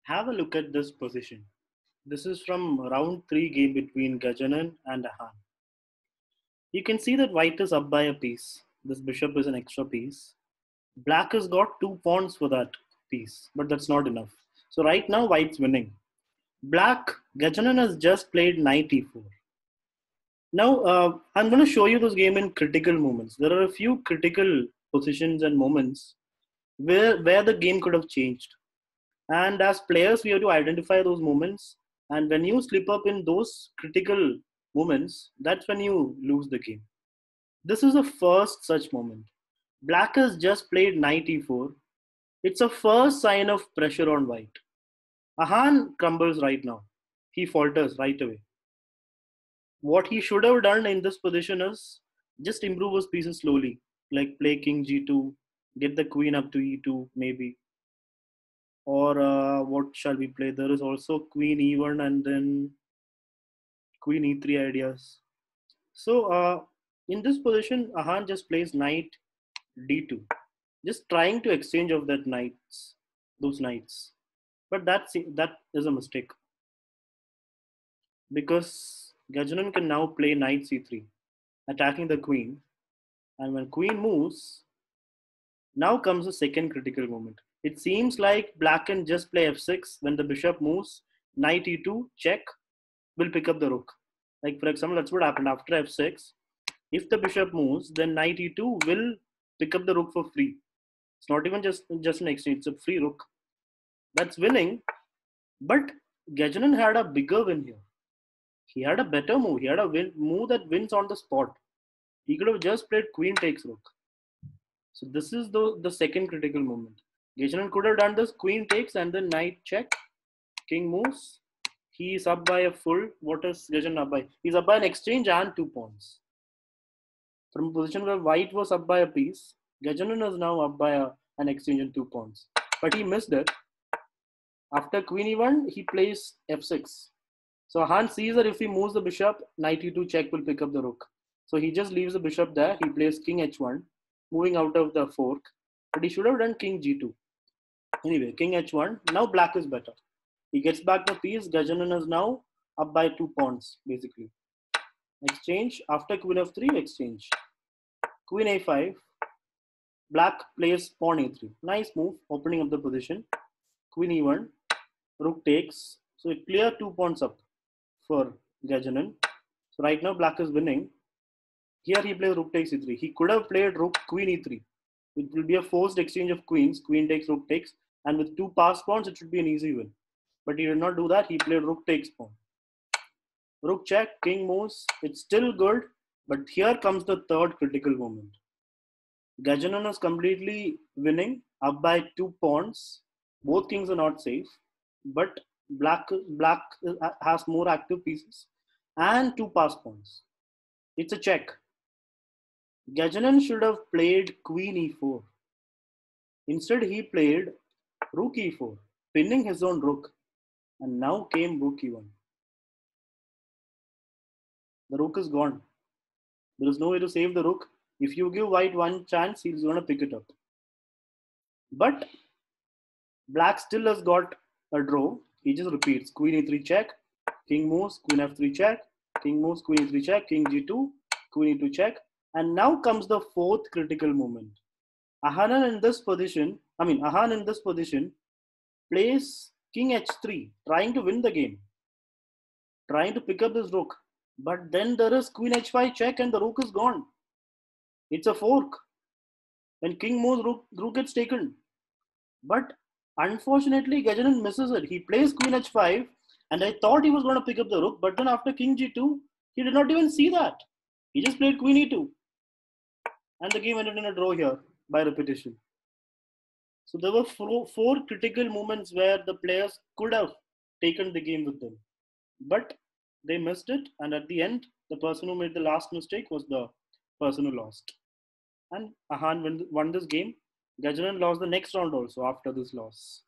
Have a look at this position. This is from round 3 game between Gajanan and Ahan. You can see that white is up by a piece. This bishop is an extra piece. Black has got 2 pawns for that piece, but that's not enough. So right now white's winning. Black, Gajanan has just played knight e4. Now I'm going to show you this game in critical moments. There are a few critical positions and moments where the game could have changed. And as players, we have to identify those moments. And when you slip up in those critical moments, that's when you lose the game. This is the first such moment. Black has just played knight e4. It's a first sign of pressure on white. Ahan crumbles right now. He falters right away. What he should have done in this position is just improve his pieces slowly, like play king g2, get the queen up to e2 maybe, or what shall we play? There is also queen e1 and then queen e3 ideas. So in this position, Ahan just plays knight d2, just trying to exchange of those knights. But that is a mistake because Gajanan can now play knight c3, attacking the queen. And when queen moves, now comes the second critical moment. It seems like black can just play f6 when the bishop moves, knight e2, check, will pick up the rook. Like for example, that's what happened after f6. If the bishop moves, then knight e2 will pick up the rook for free. It's not even just an exchange, it's a free rook. That's winning. But Gajanan had a bigger win here. He had a better move. He had a move that wins on the spot. He could have just played queen takes rook. So this is the second critical moment. Gajanan could have done this, queen takes and then knight check, king moves. He is up by a full. What is Gajanan up by? He's up by an exchange and 2 pawns. From a position where white was up by a piece, Gajanan is now up by an exchange and 2 pawns. But he missed it. After queen e1, he plays f6. So Ahan sees that if he moves the bishop, knight e2 check will pick up the rook. So he just leaves the bishop there. He plays king h1, moving out of the fork. But he should have done king g2. Anyway, king h1. Now black is better. He gets back the piece. Gajanan is now up by 2 pawns, basically. Exchange. After queen f3, exchange. Queen a5. Black plays pawn a3. Nice move, opening up the position. Queen e1. Rook takes. So it clear 2 pawns up for Gajanan. So right now black is winning. Here he plays rook takes e3. He could have played rook queen e3. It will be a forced exchange of queens. Queen takes, rook takes. And with 2 passed pawns, it should be an easy win. But he did not do that. He played rook takes pawn. Rook check, king moves. It's still good. But here comes the third critical moment. Gajanan is completely winning, up by 2 pawns. Both kings are not safe. But black has more active pieces and 2 passed pawns. It's a check. Gajanan should have played queen e4. Instead, he played rook e4, pinning his own rook. And now came rook e1. The rook is gone. There is no way to save the rook. If you give white one chance, he's going to pick it up. But black still has got a draw. He just repeats. Queen e3 check, king moves, queen f3 check, king moves, queen e3 check, king g2, queen e2 check. And now comes the fourth critical moment. Ahan in this position plays king h3, trying to win the game, trying to pick up this rook. But then there is queen h5 check and the rook is gone. It's a fork. When king moves, rook gets taken. But unfortunately, Gajanan misses it. He plays queen h5 and I thought he was going to pick up the rook. But then after king g2, he did not even see that. He just played queen e2. And the game ended in a draw here by repetition. So there were 4 critical moments where the players could have taken the game with them. But they missed it. And at the end, the person who made the last mistake was the person who lost. And Ahan won this game. Gajanan lost the next round also after this loss.